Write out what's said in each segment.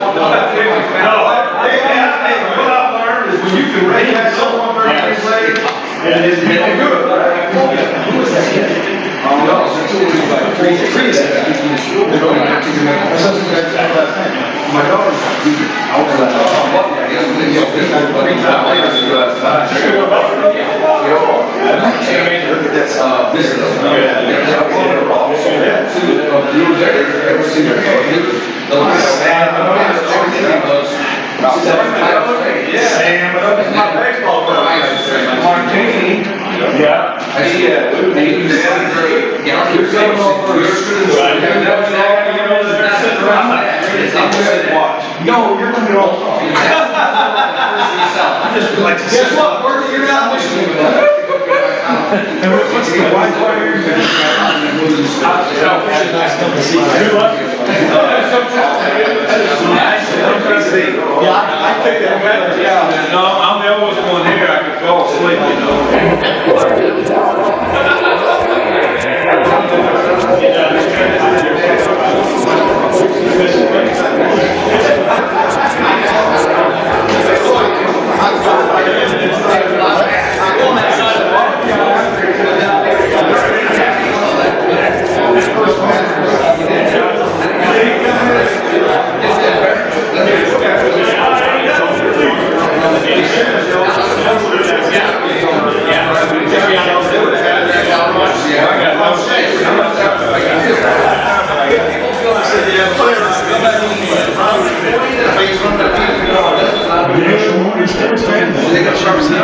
What I've learned is when you can raise someone 30 years later, and it's people good, right? No, it's always like trees. My daughter's my baseball Martini. Yeah. No, you're going to be all I'm just like, guess what? You're not listening to that. And what's the white players? Yeah, I think that better. Yeah. No, I'm the oldest one here. I could fall asleep, you know.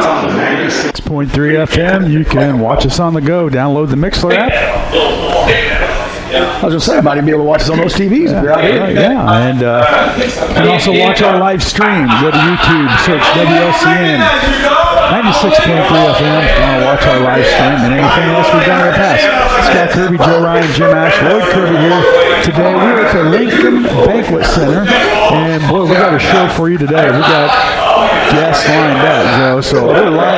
On 96.3 FM, you can watch us on the go. Download the Mixler app. I was just saying, might be able to watch us on those TVs if you're out here. Yeah, and you can also watch our live stream. Go to YouTube, search WLCN 96.3 FM. If you want to watch our live stream and anything else we've done in the past. Scott Kirby, Joe Ryan, Jim Ash, Lloyd Kirby here. Today we're at the Lincoln Banquet Center, and boy, we got a show for you today. We got guests lined up, Joe. So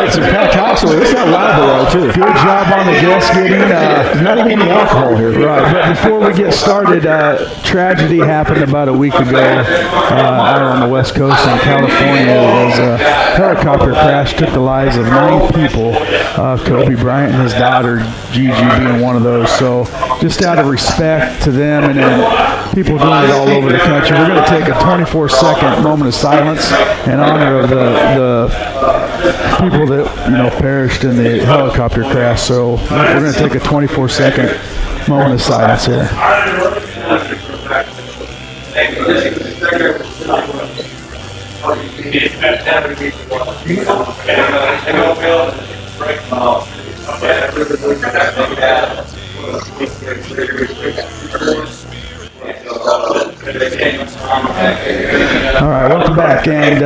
It's a packed house. It's not loud below, too. Good job on the guests getting. Not even any alcohol here. Right, but before we get started, tragedy happened about a week ago out on the West Coast in California. It was a helicopter crash, took the lives of 9 people. Kobe Bryant and his daughter Gigi being one of those. So just out of respect to them and then people doing it all over the country, we're going to take a 24-second moment of silence in honor of the people that perished in the helicopter crash. So we're going to take a 24-second moment of silence here. All right, welcome back, and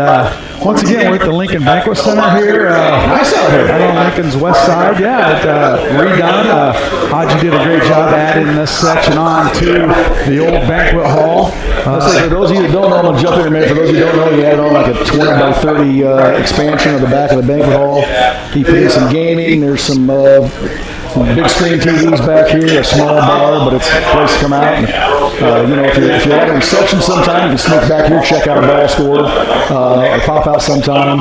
once again we're at the Lincoln Banquet Center here. Nice out here. Out on Lincoln's west side, redone. Haji did a great job adding this section on to the old banquet hall. For those of you that don't know, I'm going to jump in a minute. For those of you who don't know, he added on like a 20 by 30 expansion of the back of the banquet hall. He put in some gaming. There's some big screen TVs back here, a small bar, but it's a place to come out. And, if you're at a reception sometime, you can sneak back here, check out a ball score, or pop out sometime,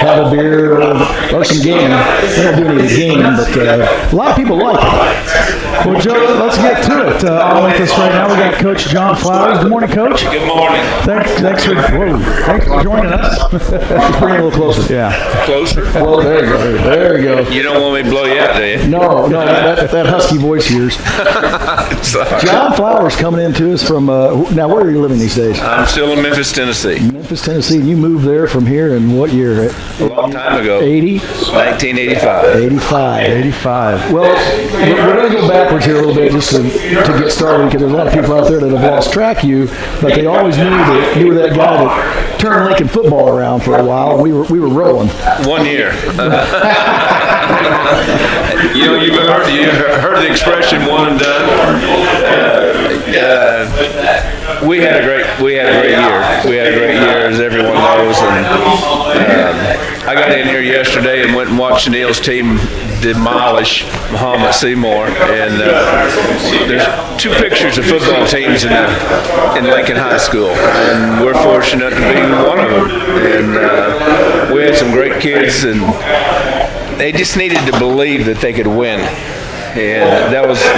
have a beer, or some gaming. We don't do any of the gaming, but a lot of people like it. Well, Joe, let's get to it. On with us right now, we got Coach John Flowers. Good morning, Coach. Good morning. Thanks for joining us. Just bring it a little closer. Yeah. Closer? Well, there you go. There you go. You don't want me to blow you out, do you? No, that husky voice of yours. John Flowers coming in to us from, now where are you living these days? I'm still in Memphis, Tennessee. Memphis, Tennessee. And you moved there from here in what year? A long time ago. 80? 1985. 85. Well, we're going to go backwards here a little bit just to get started, because there's a lot of people out there that have lost track of you, but they always knew that you were that guy that turned Lincoln football around for a while, and we were rolling. 1 year. You've heard the expression "one and done." We had a great year. we had a great year, as everyone knows. And I got in here yesterday and went and watched Neil's team demolish Muhammad Seymour. And there's 2 pictures of football teams in Lincoln High School, and we're fortunate to be one of them. And we had some great kids, and they just needed to believe that they could win. And that was a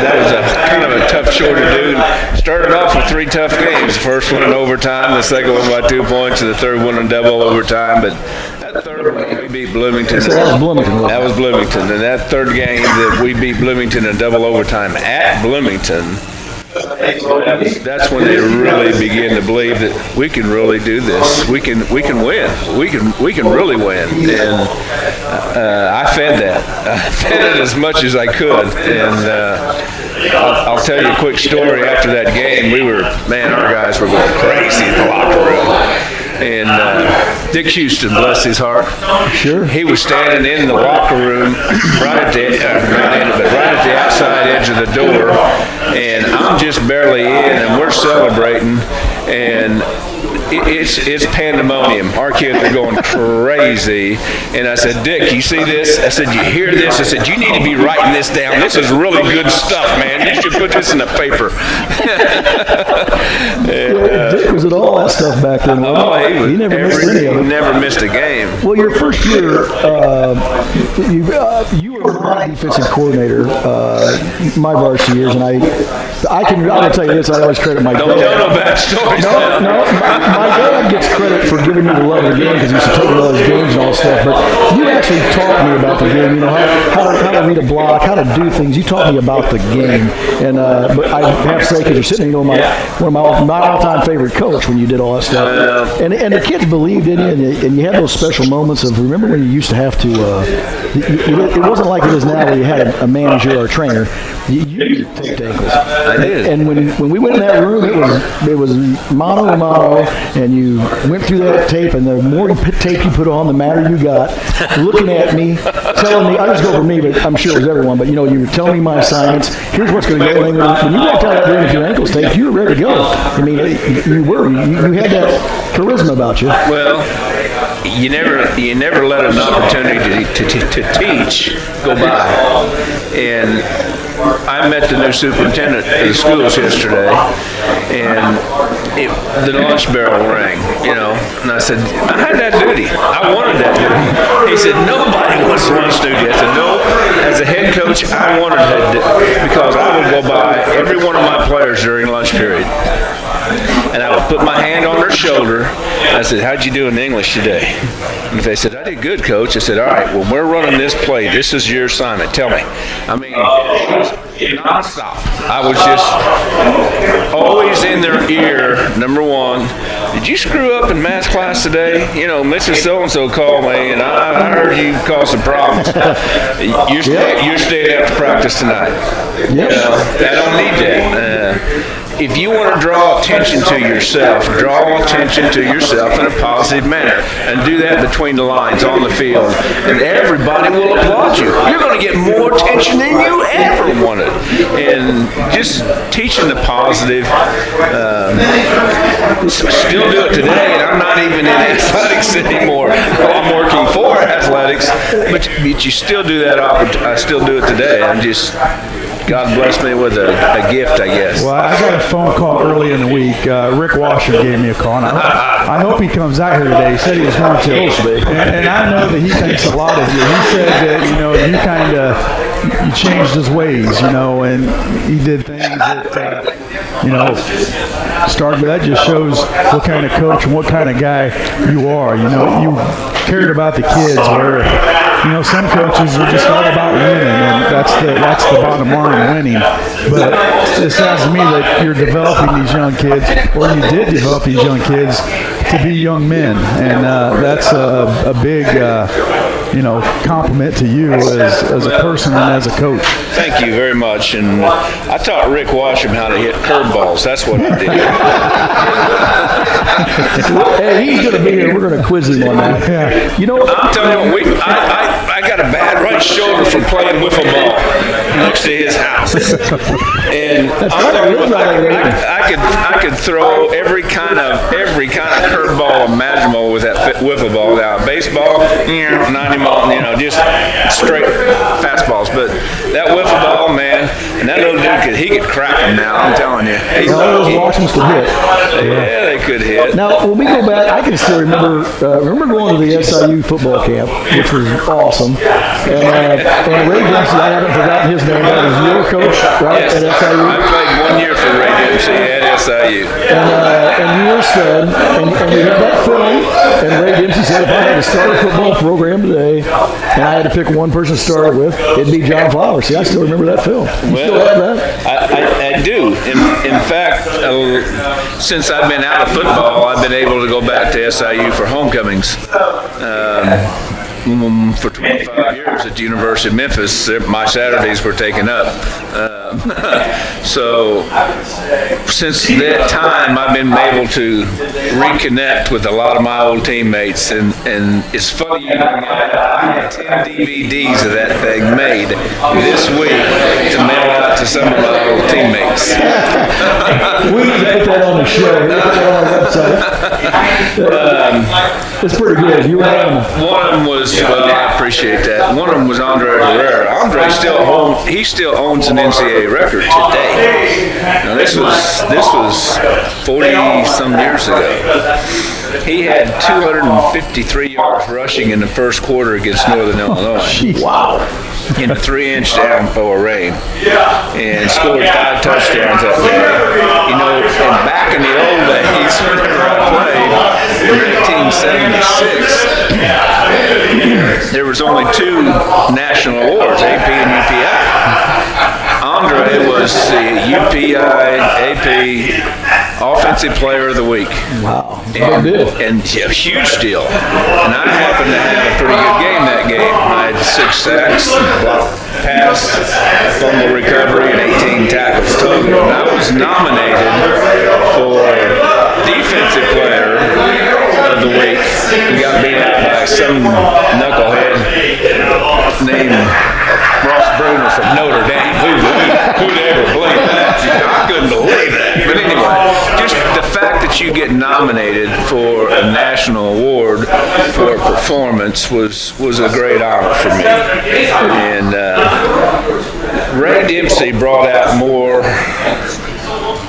kind of a tough chore to do. Started off with 3 tough games. The first one in overtime, the second one by 2 points, and the third one in double overtime. But that third one, we beat Bloomington. So that was Bloomington. That was Bloomington. And that third game that we beat Bloomington in double overtime at Bloomington, that's when they really begin to believe that we can really do this. We can win. We can really win. And I fed that. I fed it as much as I could. And I'll tell you a quick story. After that game, our guys were going crazy in the locker room. And Dick Houston, bless his heart. Sure. He was standing in the locker room, right at the outside edge of the door, and I'm just barely in, and we're celebrating, and it's pandemonium. Our kids are going crazy. And I said, Dick, you see this? I said, you hear this? I said, you need to be writing this down. This is really good stuff, man. You should put this in the paper. Dick was at all that stuff back then. He never missed any of it. He never missed a game. Well, your first year, you were my defensive coordinator my varsity years, and I can tell you this. I always credit my dad. Don't tell no bad stories. No. My dad gets credit for giving me the love of the game because he used to take me to all those games and all that stuff. But you actually taught me about the game. You know how to read a block, how to do things. You taught me about the game. And but I have to say, because you're sitting here, one of my all-time favorite coach when you did all that stuff. And the kids believed in you, and you had those special moments of, remember when you used to have to. It wasn't like it is now where you had a manager or a trainer. You taped ankles. I did. And when we went in that room, it was mano a mano, and you went through that tape, and the more tape you put on, the madder you got, looking at me, telling me, I just go for me, but I'm sure it was everyone, but you were telling me my assignments, here's what's going to go. And when you walked out of that room with your ankles taped, you were ready to go. I mean, you had that charisma about you. Well, you never let an opportunity to teach go by. And I met the new superintendent of the schools yesterday, and the lunch barrel rang, and I said, I had that duty. I wanted that duty. He said, nobody wants lunch duty. I said, no, as a head coach, I wanted that because I would go by every one of my players during lunch period. And I would put my hand on their shoulder, and I said, how'd you do in English today? And they said, I did good, Coach. I said, all right, well, we're running this play. This is your assignment. Tell me. I mean, nonstop. I was just always in their ear, number one. Did you screw up in math class today? Mrs. So-and-so called me, and I heard you caused some problems. You're staying after practice tonight. I don't need that. If you want to draw attention to yourself in a positive manner, and do that between the lines on the field, and everybody will applaud you. You're going to get more attention than you ever wanted. And just teaching the positive, still do it today, and I'm not even in athletics anymore. I'm working for athletics, but you still do that. I still do it today. God bless me with a gift, I guess. Well, I got a phone call early in the week. Rick Washer gave me a call, and I hope he comes out here today. He said he was going to. And I know that he thinks a lot of you. He said that, you kind of changed his ways, and he did things that, started. That just shows what kind of coach and what kind of guy you are. You cared about the kids where, some coaches are just all about winning, and that's the bottom line, winning. But it sounds to me that you're developing these young kids, or you did develop these young kids to be young men, and that's a big, compliment to you as a person and as a coach. Thank you very much. And I taught Rick Washam how to hit curveballs. That's what I did. Hey, he's going to be here. We're going to quiz him on that. Yeah. I'm telling you, I got a bad right shoulder from playing wiffle ball next to his house. And I could throw every kind of curveball imaginable with that wiffle ball. Now baseball, 90 mile, just straight fastballs. But that wiffle ball, man, and that little dude he could crack him now. I'm telling you. All those Washingtons could hit. Yeah, they could hit. Now, when we go back, I can still remember going to the SIU football camp, which was awesome. And Ray Dempsey, I haven't forgotten his name. That was your coach, right, Yes. at SIU? I played 1 year for Ray Dempsey at SIU. And you were stud, and we had that film, and Ray Dempsey said if I had to start a football program today, and I had to pick one person to start it with, it'd be John Flowers. See, I still remember that film. You still have that? I do. In fact, since I've been out of football, I've been able to go back to SIU for homecomings. For 25 years at the University of Memphis, my Saturdays were taken up. So since that time, I've been able to reconnect with a lot of my old teammates, and it's funny, I had 10 DVDs of that thing made this week to mail out to some of my old teammates. We need to put that on the show. We put that on our website. It's pretty good. You one of them was, I appreciate that. One of them was Andre Herrera. Andre still owns an NCAA record today. Now this was 40 some years ago. He had 253 yards rushing in the first quarter against Northern Illinois. Wow. In a 3-inch downpour rain, and scored 5 touchdowns that day. And back in the old days, whenever I played in 1976, there was only 2 national awards, AP and UPI. Andre was the UPI AP Offensive Player of the Week. Wow. And a huge deal. And I happened to have a pretty good game that game. I had 6 sacks, block pass, fumble recovery, and 18 tackles total. And I was nominated for Defensive Player of the Week. We got beat out by some knucklehead named Ross Bruner from Notre Dame. Who'd ever believe that? I couldn't believe that. But anyway, just the fact that you get nominated for a national award for a performance was a great honor for me. And Ray Dempsey brought out more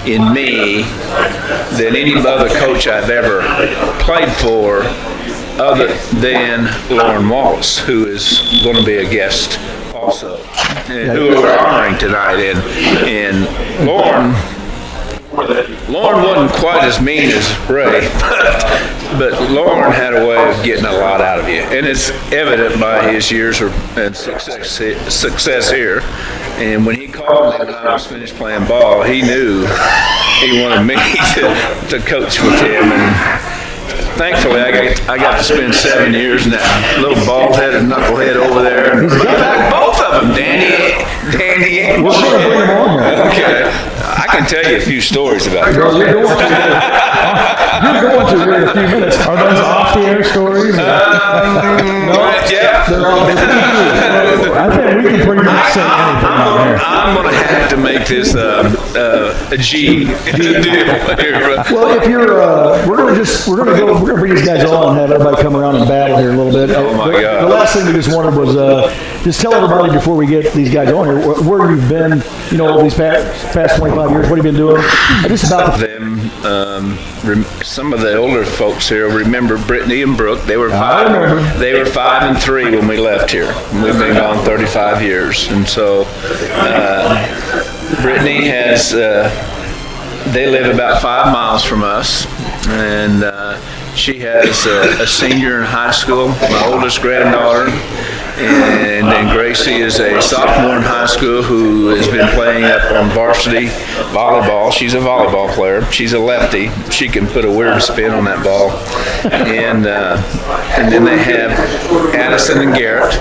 in me than any other coach I've ever played for, other than Lauren Wallace, who is going to be a guest also, and who we're honoring tonight. And Lauren wasn't quite as mean as Ray, but Lauren had a way of getting a lot out of you, and it's evident by his years of success here. And when he called me when I was finished playing ball, he knew he wanted me to coach with him. And thankfully, I got to spend 7 years in that little bald-headed knucklehead over there. Both of them, Danny. We're going to bring him on now. Okay. I can tell you a few stories about it. You're going to here in a few minutes. Are those off-the-air stories? No. Yeah. I think we can pretty much say anything on here. I'm going to have to make this a G deal here. Well, if you're, we're gonna bring these guys on and have everybody come around and battle here a little bit. Oh my God. The last thing we just wanted was just tell everybody before we get these guys on here where you've been. Over these past 25 years. What have you been doing? Just about them. Some of the older folks here remember Brittany and Brooke. They were 5 and 3 when we left here. We've been gone 35 years, and so Brittany has. They live about 5 miles from us, and she has a senior in high school, my oldest granddaughter, and then Gracie is a sophomore in high school who has been playing up on varsity volleyball. She's a volleyball player. She's a lefty. She can put a weird spin on that ball. and then they have Addison and Garrett.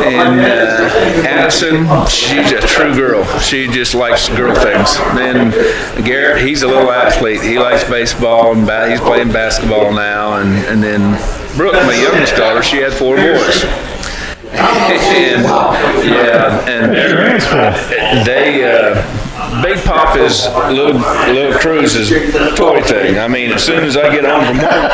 And Addison, she's a true girl. She just likes girl things. Then Garrett, he's a little athlete. He likes baseball, and he's playing basketball now. And then Brooke, my youngest daughter, she had 4 boys. And they Big Pop is little Cruz's toy thing. I mean, as soon as I get home from work,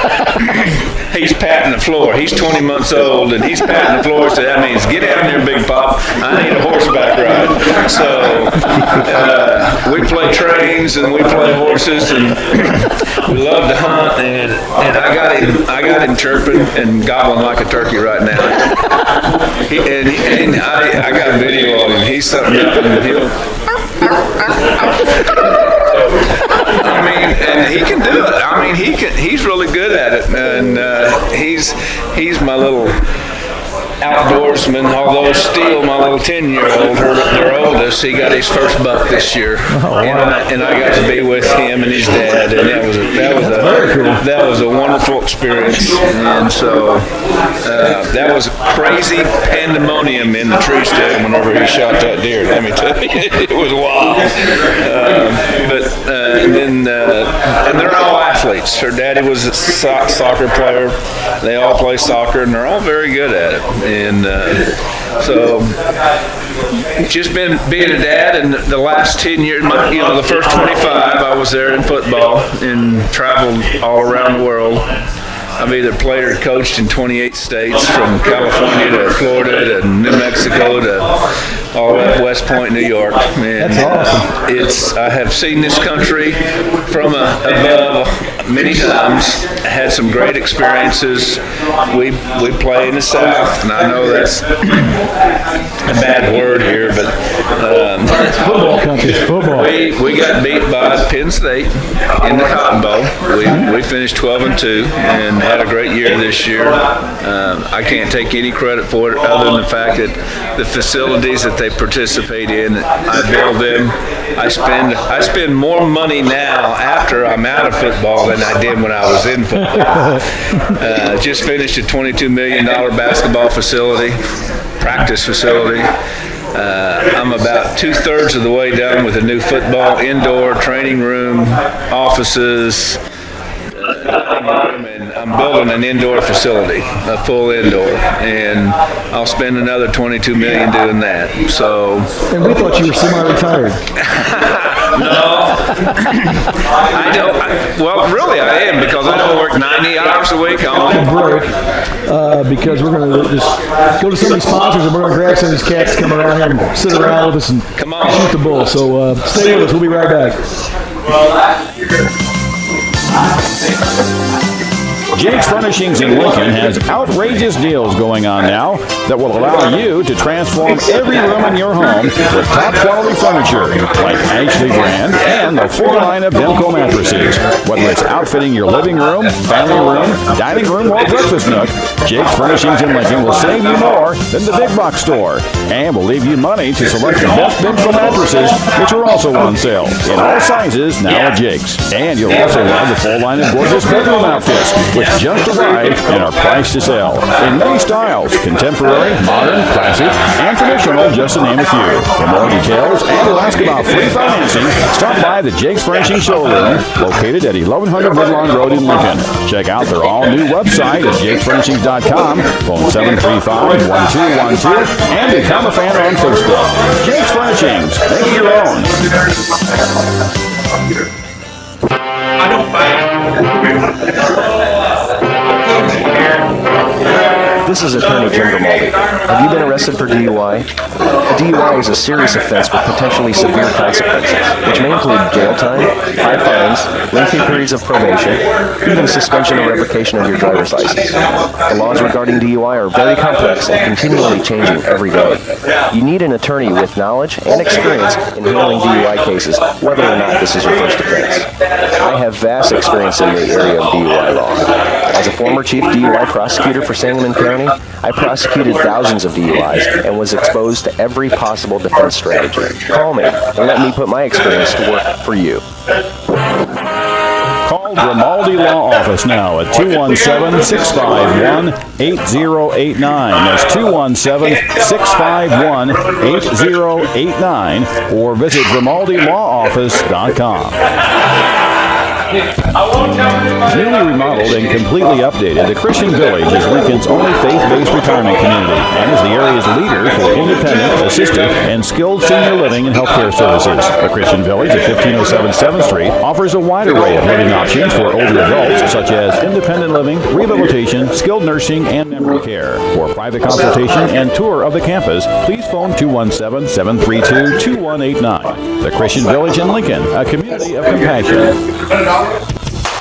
he's patting the floor. He's 20 months old, and he's patting the floor, so that means, get down there, Big Pop. I need a horseback ride. So we play trains, and we play horses, and we love to hunt, and I got him chirping and gobbling like a turkey right now. I got a video of him. He's something up, and I mean, and he can do it. I mean, he's really good at it, and he's my little outdoorsman. Although Steele, my little 10-year-old, their oldest, he got his first buck this year, and I got to be with him and his dad, and that was a wonderful experience. And so that was crazy pandemonium in the tree stand whenever he shot that deer. Let me tell you, it was wild. And they're all athletes. Her daddy was a soccer player. They all play soccer, and they're all very good at it. And so just being a dad, and the last 10 years, the first 25, I was there in football and traveled all around the world. I've either played or coached in 28 states, from California to Florida to New Mexico to all the way up West Point, New York. And that's awesome. I have seen this country from above many times. I had some great experiences. We play in the South, and I know that's a bad word here, but it's football country. It's football. We got beat by Penn State in the Cotton Bowl. We finished 12-2 and had a great year this year. I can't take any credit for it other than the fact that the facilities that they participate in, I build them. I spend more money now after I'm out of football than I did when I was in football. Just finished a $22 million basketball facility, practice facility. I'm about 2/3 of the way done with a new football indoor training room, offices, and I'm building an indoor facility, a full indoor, and I'll spend another $22 million doing that. So. And we thought you were semi-retired. No, I don't. Well, really, I am, because I don't work 90 hours a week. On break, because we're going to just go to some of these sponsors, and we're going to grab some of these cats to come around here and sit around with us and shoot the bull. So stay with us. We'll be right back. Jake's Furnishings in Lincoln has outrageous deals going on now that will allow you to transform every room in your home with top quality furniture like Ashley brand and the full line of Demco mattresses. Whether it's outfitting your living room, family room, dining room, or breakfast nook, Jake's Furnishings in Lincoln will save you more than the big box store and will leave you money to select the best Demco mattresses, which are also on sale in all sizes now at Jake's. And you'll also love the full line of gorgeous bedroom outfits, which just arrived and are priced to sell in many styles: contemporary, modern, classic, and traditional, just to name a few. For more details and to ask about free financing, stop by the Jake's Furnishing Showroom located at 1100 Woodlawn Road in Lincoln. Check out their all-new website at jakesfurnishings.com, phone 735-1212, and become a fan on Facebook. Jake's Furnishings, make it your own. This is Attorney Jim Grimaldi. Have you been arrested for DUI? A DUI is a serious offense with potentially severe consequences, which may include jail time, high fines, lengthy periods of probation, even suspension or revocation of your driver's license. The laws regarding DUI are very complex and continually changing every day. You need an attorney with knowledge and experience in handling DUI cases, whether or not this is your first offense. I have vast experience in the area of DUI law. As a former chief DUI prosecutor for Sangamon County, I prosecuted thousands of DUIs and was exposed to every possible defense strategy. Call me and let me put my experience to work for you. Call Call Grimaldi Law Office now at 217-651-8089. That's 217-651-8089 or visit GrimaldiLawOffice.com. Newly remodeled and completely updated, the Christian Village is Lincoln's only faith-based retirement community and is the area's leader for independent, assisted, and skilled senior living and healthcare services. The Christian Village at 1507 7th Street offers a wide array of living options for older adults, such as independent living, rehabilitation, skilled nursing, and memory care. For private consultation and tour of the campus, please phone 217-732-2189. The Christian Village in Lincoln, a community of compassion.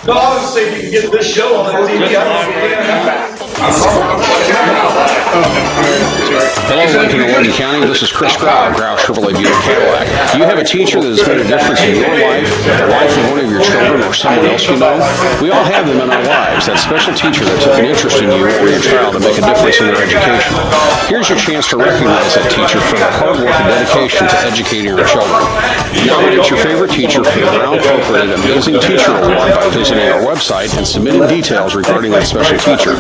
No, I was saying you can get this show on the TV. Hello, Lincoln and Logan County. This is Chris Grau, Grau Chevrolet Buick Cadillac. Do you have a teacher that has made a difference in your life, the life of one of your children, or someone else you know? We all have them in our lives, that special teacher that took an interest in you or your child to make a difference in their education. Here's your chance to recognize that teacher for their hard work and dedication to educating your children. Nominate your favorite teacher for the Brown Incorporated Amazing Teacher Award by visiting our website and submitting details regarding that special teacher.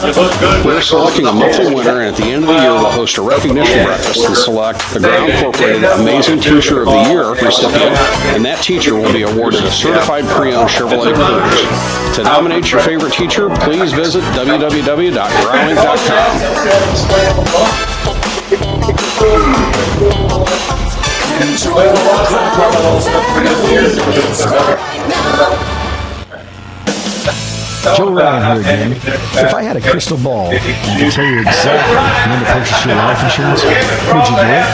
We're selecting a monthly winner, and at the end of the year, we'll host a recognition breakfast and select the Brown Incorporated Amazing Teacher of the Year recipient, and that teacher will be awarded a certified pre-owned Chevrolet Cruze. To nominate your favorite teacher, please visit www.growing.com. Joe Ryan here again. If I had a crystal ball and could tell you exactly when to purchase your life insurance, would you do it?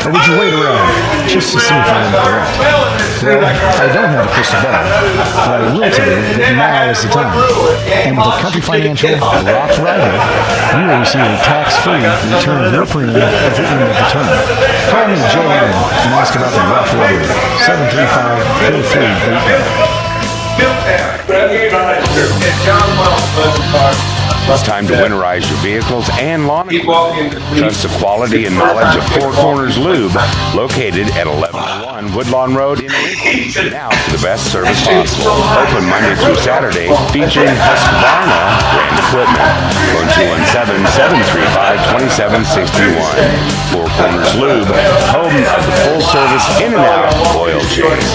Or would you wait around just to see if I'm correct? Well, I don't have a crystal ball, but I will tell you that now is the time. And with a Country Financial Roth Rider, you will receive a tax-free return of your premium at the end of the term. Call me Joe Ryan and ask about the Roth Rider, 735-4389. It's time to winterize your vehicles and lawn equipment. Trust the quality and knowledge of Four Corners Lube, located at 1101 Woodlawn Road in Lincoln. Now for the best service possible. Open Monday through Saturday, featuring Husqvarna brand equipment. Phone 217-735-2761. Four Corners Lube, home of the full-service in and out oil change.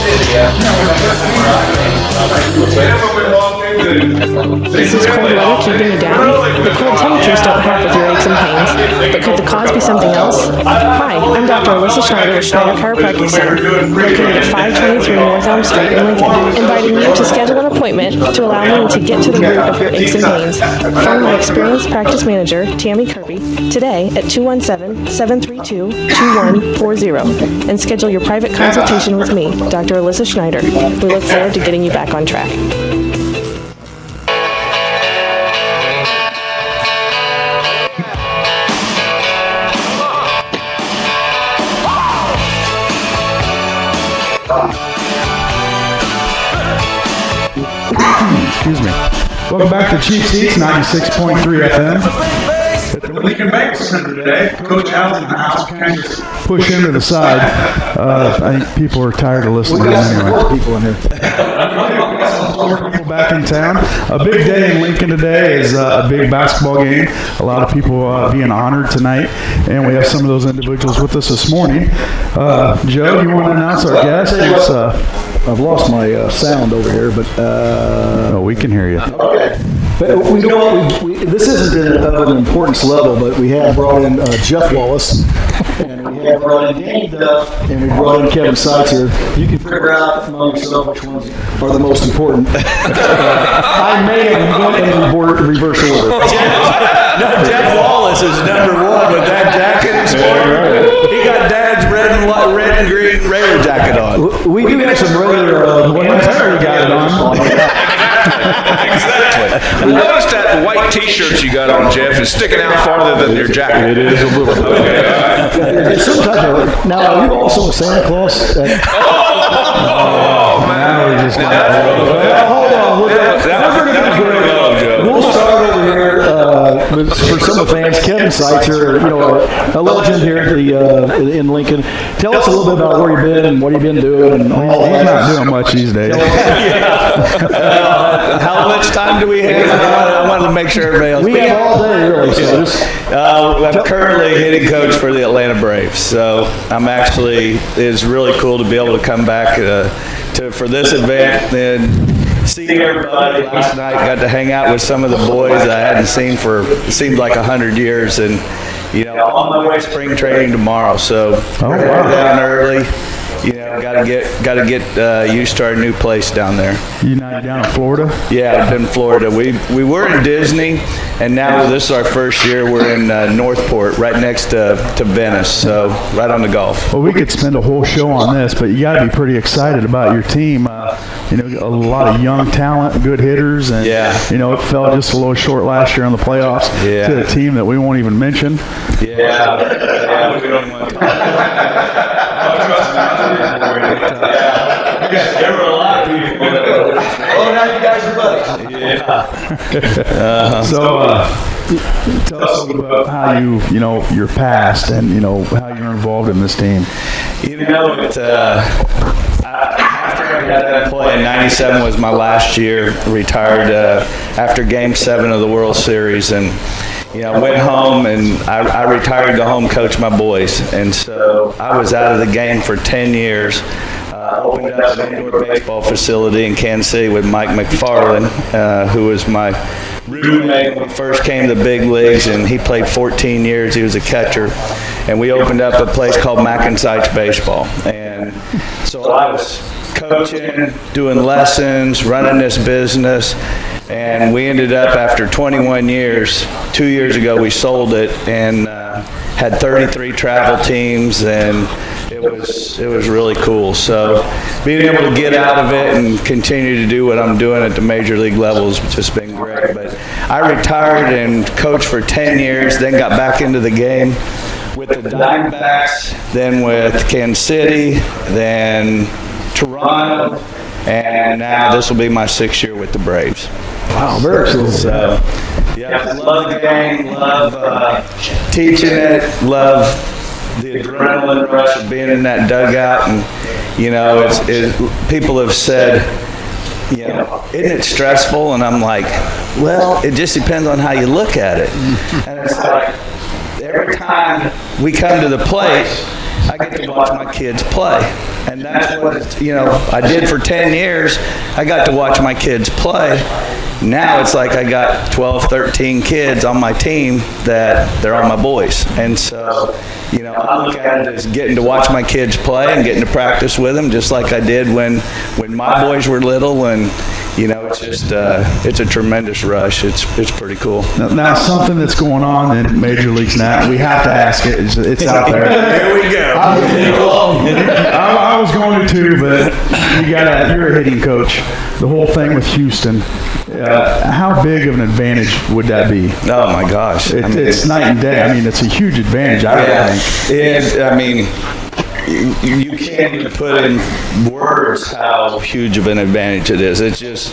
Is this cold weather keeping you down? The cold temperatures don't help with your aches and pains, but could the cause be something else? Hi, I'm Dr. Alyssa Schneider with Schneider Chiropractic Center, located at 523 North Elm Street in Lincoln, inviting you to schedule an appointment to allow me to get to the root of your aches and pains. Phone my experienced practice manager, Tammy Kirby, today at 217-732-2140 and schedule your private consultation with me, Dr. Alyssa Schneider. We look forward to getting you back on track. Excuse me. Welcome back to Cheap Seats, 96.3 FM. At the Lincoln Banquet Center today, Coach Allen and House kind of Push him to the side. I think people are tired of listening to him anyway. People in here. People back in town. A big day in Lincoln today is a big basketball game. A lot of people being honored tonight, and we have some of those individuals with us this morning. Joe, you want to announce our guest? I've lost my sound over here, but we can hear you. okay. But this isn't of an importance level, but we have brought in Jeff Wallace, and we have brought in Danny Duff, and we brought in Kevin Seitzer. You can figure out among yourself which ones are the most important. I may have gone in reverse order. Jeff Wallace is number one with that jacket he's wearing. He got Dad's red and green Raider jacket on. We do have some Raider ones. Terry got it on. Exactly. I noticed that white T-shirt you got on, Jeff, is sticking out farther than your jacket. It is a little bit. It's some type of, now, are you also a Santa Claus? Oh, man. Now we just Hold on. We'll start over here for some of the fans, Kevin Seitzer, a legend here at in Lincoln. Tell us a little bit about where you've been and what you've been doing. And all He's not doing much these days. How much time do we have? I wanted to make sure everybody else. We have all day, really. So I'm currently hitting coach for the Atlanta Braves, so it's really cool to be able to come back for this event and see everybody. Last night, got to hang out with some of the boys I hadn't seen for it seemed like 100 years, and on my way to spring training tomorrow. So down early. Got to get used to our new place down there. You now down in Florida? Yeah, I've been in Florida. We were in Disney, and now this is our first year. We're in Northport, right next to Venice, so right on the Gulf. Well, we could spend a whole show on this, but you got to be pretty excited about your team. A lot of young talent, good hitters, and it fell just a little short last year in the playoffs to a team that we won't even mention. Yeah, we don't want to talk about there were a lot of people that were now you guys are buddies. So tell us a little about how your past and how you're involved in this team. After I got that play in '97 was my last year. Retired after Game 7 of the World Series, and I went home and I retired to home coach my boys, and so I was out of the game for 10 years. Opened up an indoor baseball facility in Kansas City with Mike McFarland, who was my roommate when we first came to the big leagues, and he played 14 years. He was a catcher, and we opened up a place called McIntyre's Baseball, and so I was coaching, doing lessons, running this business. And we ended up, after 21 years, 2 years ago, we sold it and had 33 travel teams, and it was really cool. So being able to get out of it and continue to do what I'm doing at the major league level has just been great. But I retired and coached for 10 years, then got back into the game with the Diamondbacks, then with Kansas City, then Toronto, and now this will be my 6th year with the Braves. Wow, very cool. So, love the game, love teaching it, love the adrenaline rush of being in that dugout, and people have said, isn't it stressful? And I'm like, well, it just depends on how you look at it. And it's like every time we come to the plate, I get to watch my kids play. And that's what, I did for 10 years. I got to watch my kids play. Now it's like I got 12, 13 kids on my team that they're all my boys. And so, I look at it as getting to watch my kids play and getting to practice with them, just like I did when my boys were little. And it's just it's a tremendous rush. It's pretty cool. Now something that's going on in Major Leagues now, we have to ask it. It's out there. Here we go. I was going to, but you're a hitting coach. The whole thing with Houston. How big of an advantage would that be? Oh my gosh! It's night and day. I mean, it's a huge advantage. I think. You can't even put in words how huge of an advantage it is. It's just,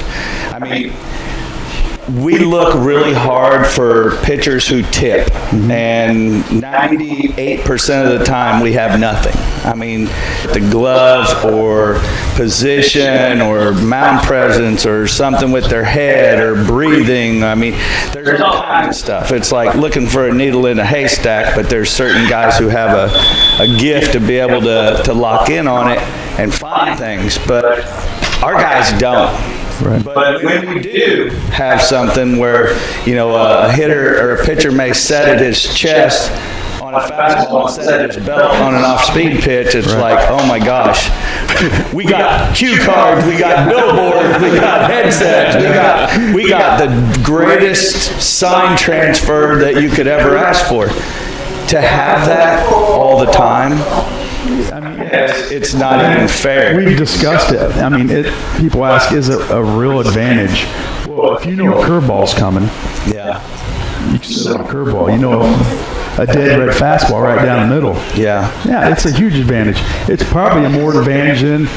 we look really hard for pitchers who tip, and 98% of the time we have nothing. The glove or position or mound presence or something with their head or breathing. There's all kinds of stuff. It's like looking for a needle in a haystack, but there's certain guys who have a gift to be able to lock in on it and find things, but our guys don't. Right. But when we do have something where, a hitter or a pitcher may set at his chest on a fastball and set at his belt on an off-speed pitch, it's like, oh my gosh, we got cue cards, we got billboards, we got headsets, we got the greatest sign transfer that you could ever ask for. To have that all the time, it's not even fair. We've discussed it. People ask, is it a real advantage? Well, if you know a curveball's coming, you can set a curveball. a dead red fastball right down the middle. Yeah. Yeah, it's a huge advantage. It's probably a more advantage than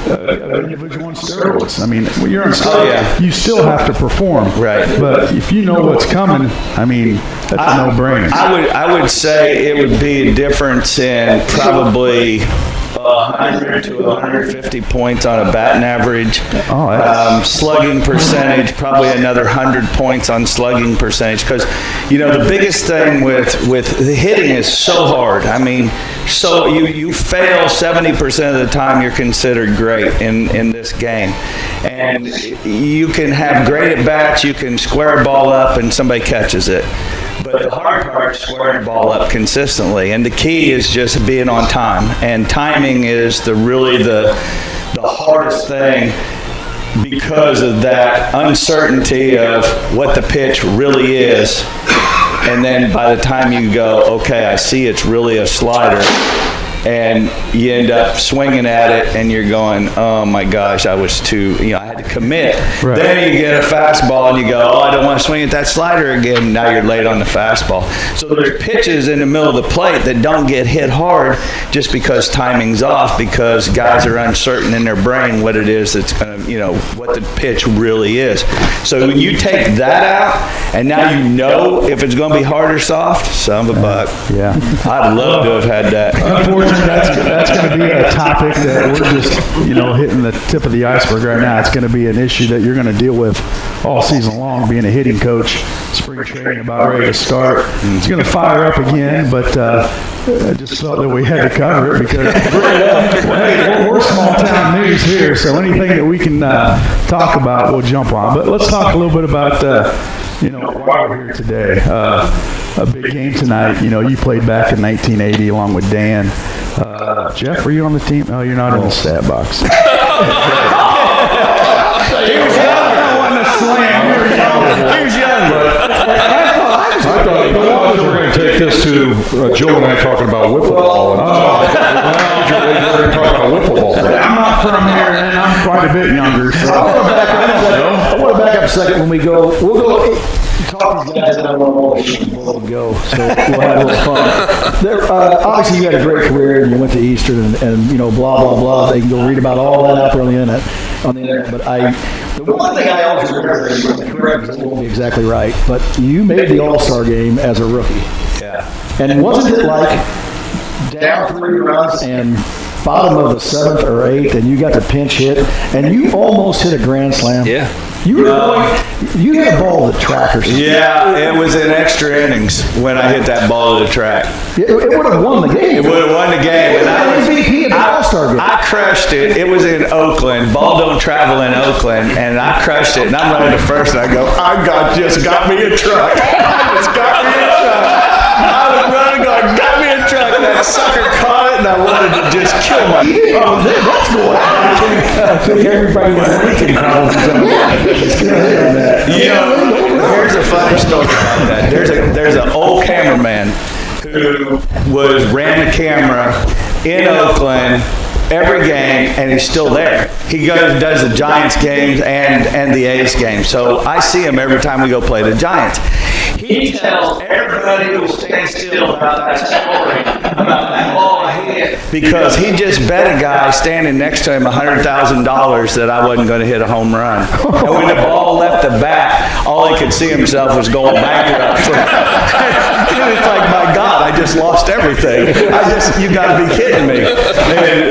an individual on steroids. I mean, when you're on steroids, you still have to perform. Right. But if you know what's coming, I mean, that's a no-brainer. I would say it would be a difference in probably 100 to 150 points on a batting average. Slugging percentage, probably another 100 points on slugging percentage. Because, the biggest thing with the hitting is so hard. I mean, so you fail 70% of the time, you're considered great in this game. And you can have great at-bats, you can square a ball up and somebody catches it. But the hard part is squaring the ball up consistently, and the key is just being on time. And timing is really the hardest thing because of that uncertainty of what the pitch really is. And then by the time you go, okay, I see it's really a slider, and you end up swinging at it and you're going, oh my gosh, I was too, I had to commit. Right. Then you get a fastball and you go, oh, I don't want to swing at that slider again. Now you're late on the fastball. So there's pitches in the middle of the plate that don't get hit hard just because timing's off, because guys are uncertain in their brain what it is that's going to, what the pitch really is. So when you take that out and now you know if it's going to be hard or soft, son of a buck. Yeah. I'd love to have had that. Unfortunately, that's going to be a topic that we're just, hitting the tip of the iceberg right now. It's going to be an issue that you're going to deal with all season long, being a hitting coach. Spring training about ready to start. It's going to fire up again, but I just felt that we had to cover it because we're small town news here, so anything that we can talk about, we'll jump on. But let's talk a little bit about why we're here today. A big game tonight. You played back in 1980 along with Dan. Jeff, were you on the team? Oh, you're not in the stat box. Here's young. I thought we were going to take this to Joe and I talking about wiffle ball. We're going to talk about wiffle ball. I'm not from here, and I'm quite a bit younger. So. I want to back up a second when we'll go talk to these guys about all the shit we'll go. So we'll have a little fun. Obviously, you had a great career, and you went to Eastern, and blah, blah, blah. They can go read about all that out there on the internet. But the one thing I always remember, and correct, it won't be exactly right, but you made the All-Star game as a rookie. Yeah. And wasn't it like down 3 runs and bottom of the 7th or 8th, and you got the pinch hit, and you almost hit a grand slam? Yeah. You hit a ball to the track or something. Yeah, it was in extra innings when I hit that ball to the track. It would have won the game. It would have won the game. And MVP of the All-Star game. I crushed it. It was in Oakland. Ball don't travel in Oakland. And I crushed it. And I'm running to first, and I go, just got me a truck. Just got me a truck. I was running going, got me a truck. And that sucker caught it, and I wanted to just kill myself. Oh, that's going on. I think everybody was thinking here's a funny story about that. There's an old cameraman who ran the camera in Oakland every game, and he's still there. He does the Giants games and the A's games. So I see him every time we go play the Giants. He tells everybody who stands still about that story, about that ball I hit, because he just bet a guy standing next to him $100,000 that I wasn't going to hit a home run. And when the ball left the bat, all he could see himself was going bankrupt. And it's like, my God, I just lost everything. You got to be kidding me. And,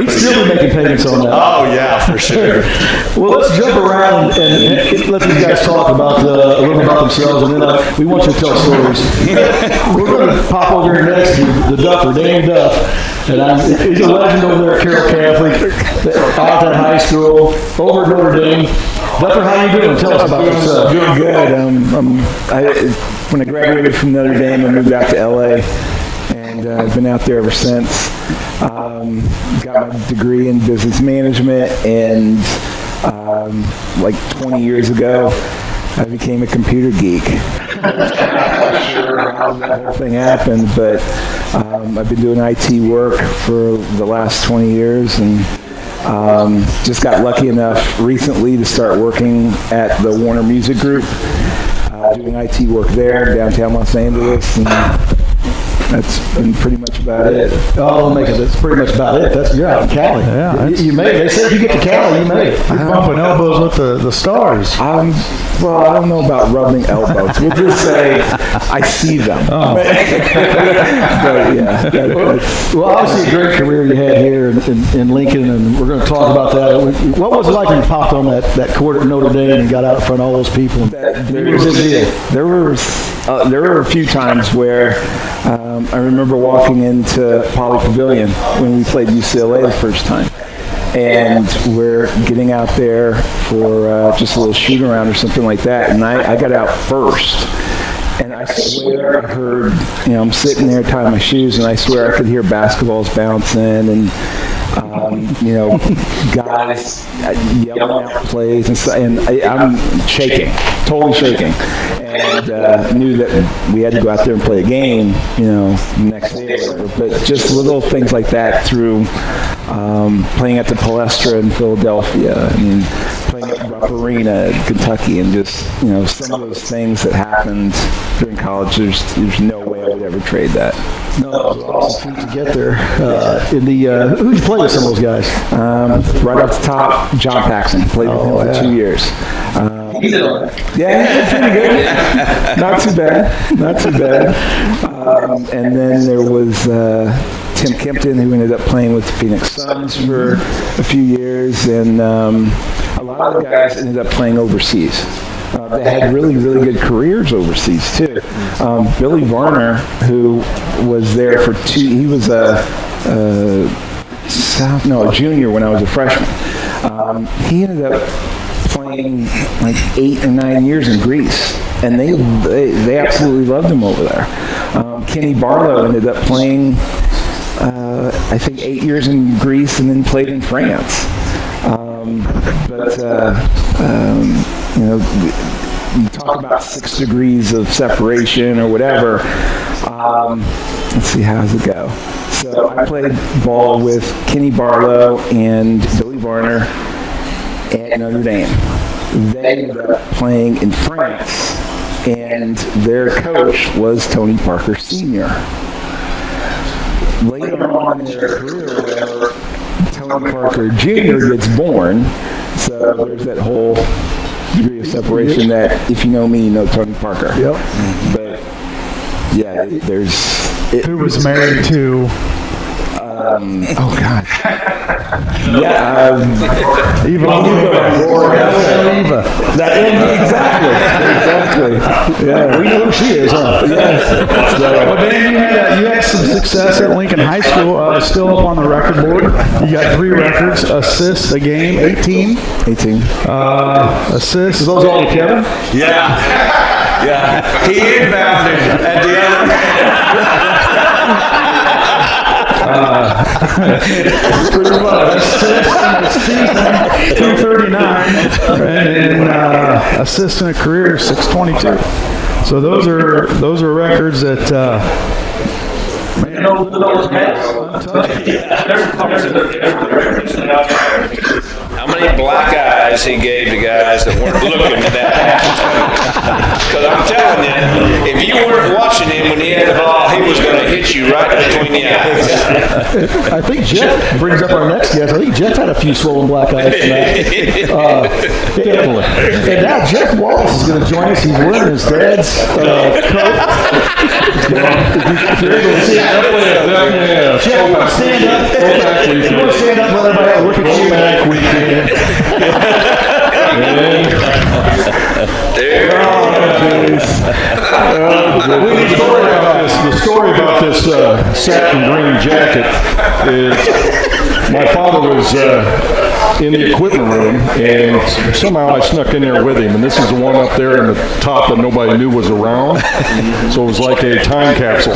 he's still making payments on that. Oh, yeah, for sure. Well, let's jump around and let these guys talk about a little about themselves, and then we want you to tell stories. We're going to pop over here next to the Duffer, Danny Duff, and he's a legend over there at Carroll Catholic, out at high school, over at Notre Dame. Duffer, how you doing? Tell us about yourself. Doing good. When I graduated from Notre Dame, I moved back to LA, and I've been out there ever since. Got my degree in business management, and like 20 years ago, I became a computer geek. I'm not sure how that whole thing happened, but I've been doing IT work for the last 20 years, and just got lucky enough recently to start working at the Warner Music Group. doing IT work there in downtown Los Angeles, and that's been pretty much about it. Oh, that's pretty much about it. You're out in Cali. Yeah, you made it. They said if you get to Cali, you made it. You're bumping elbows with the stars. Well, I don't know about rubbing elbows. We'll just say I see them. Oh. But yeah. Well, obviously a great career you had here in Lincoln, and we're going to talk about that. What was it like when you popped on that court at Notre Dame and got out in front of all those people? There were a few times where I remember walking into Poly Pavilion when we played UCLA the first time. And we're getting out there for just a little shoot around or something like that. And I got out first. And I swear I heard, I'm sitting there tying my shoes, and I swear I could hear basketballs bouncing and, guys yelling out plays. And I'm shaking, totally shaking. And knew that we had to go out there and play a game, next day or whatever. But just little things like that through playing at the Palestra in Philadelphia, and playing at Rupp Arena in Kentucky, and just, some of those things that happened during college, there's no way I would ever trade that. No, it was awesome to get there. Who did you play with some of those guys? Right off the top, John Paxson. Played with him for 2 years. Yeah, pretty good. Not too bad. And then there was Tim Kempton, who ended up playing with the Phoenix Suns for a few years, and a lot of the guys ended up playing overseas. They had really, really good careers overseas too. Billy Varner, who was there for he was a junior when I was a freshman. He ended up playing like 8 or 9 years in Greece, and they absolutely loved him over there. Kenny Barlow ended up playing, I think, 8 years in Greece, and then played in France. You talk about 6 degrees of separation or whatever. Let's see, how does it go? So I played ball with Kenny Barlow and Billy Varner at Notre Dame. They ended up playing in France, and their coach was Tony Parker Sr. Later on in their career, Tony Parker Jr. gets born, so there's that whole degree of separation that if you know me, you know Tony Parker. Yep. But yeah, who was married to? Oh God. Yeah. Eva. Exactly. Yeah. We know who she is, huh? Yes. Well, Dan, you had some success at Lincoln High School. Still up on the record board. You got 3 records, assists a game, 18. 18. Assists. Is those all Kevin? Yeah. He inbounded at the pretty much. Assists in the season, 239, and then assists in a career, 622. So those are records that. How many black eyes he gave to guys that weren't looking at that? Because I'm telling you, if you weren't watching him when he had the ball, he was going to hit you right between the eyes. I think Jeff brings up our next guest. I think Jeff had a few swollen black eyes tonight. Definitely. And now Jeff Wallace is going to join us. He's wearing his dad's coat. If you're able to see it, Jeff, stand up. You want to stand up and let everybody look at you back weekend. The story about this satin green jacket is my father was in the equipment room, and somehow I snuck in there with him, and this is the one up there in the top that nobody knew was around, so it was like a time capsule.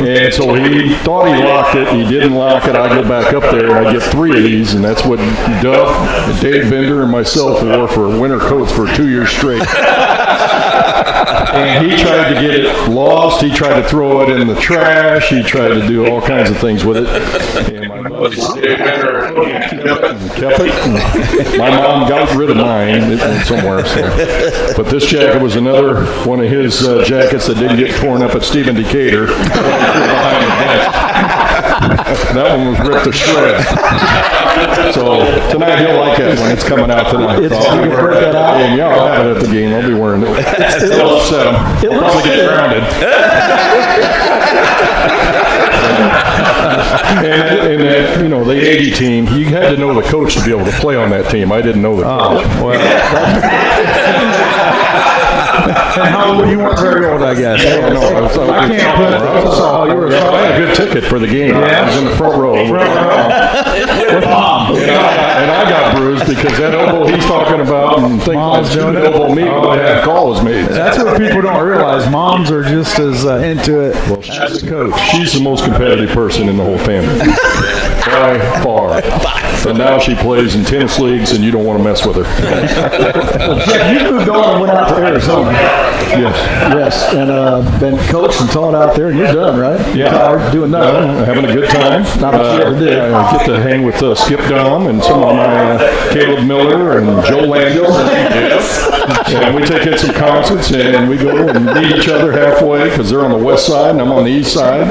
And so he thought he locked it, he didn't lock it. I go back up there and I get 3 of these, and that's what Duff, Dave Bender, and myself wore for winter coats for 2 years straight. And he tried to get it lost, he tried to throw it in the trash, he tried to do all kinds of things with it. And my buddy Kept it. My mom got rid of mine somewhere. So. But this jacket was another one of his jackets that didn't get torn up at Stephen Decatur. That one was ripped to shreds. So tonight he'll like it when it's coming out tonight. So I'll wear that out. And yeah, I'll have it at the game. I'll be wearing it. It'll upset him. He'll probably get grounded. and you know, the 80 team, you had to know the coach to be able to play on that team. I didn't know the coach. And how old you weren't very old, I guess. No, I can't put it. I had a good ticket for the game. I was in the front row. With Mom. And I got bruised because that elbow he's talking about and things like that elbow me when I had calls made. That's what people don't realize. Moms are just as into it as the coach. She's the most competitive person in the whole family. By far. And now she plays in tennis leagues and you don't want to mess with her. Jeff, you moved on and went out to Arizona. Yes, and been coached and taught out there, and you're done, right? Yeah. Doing nothing. Having a good time. Not what you ever did. I get to hang with Skip Dom and some of my Caleb Miller and Joe Landis. And we take in some concerts and we go and meet each other halfway because they're on the west side and I'm on the east side.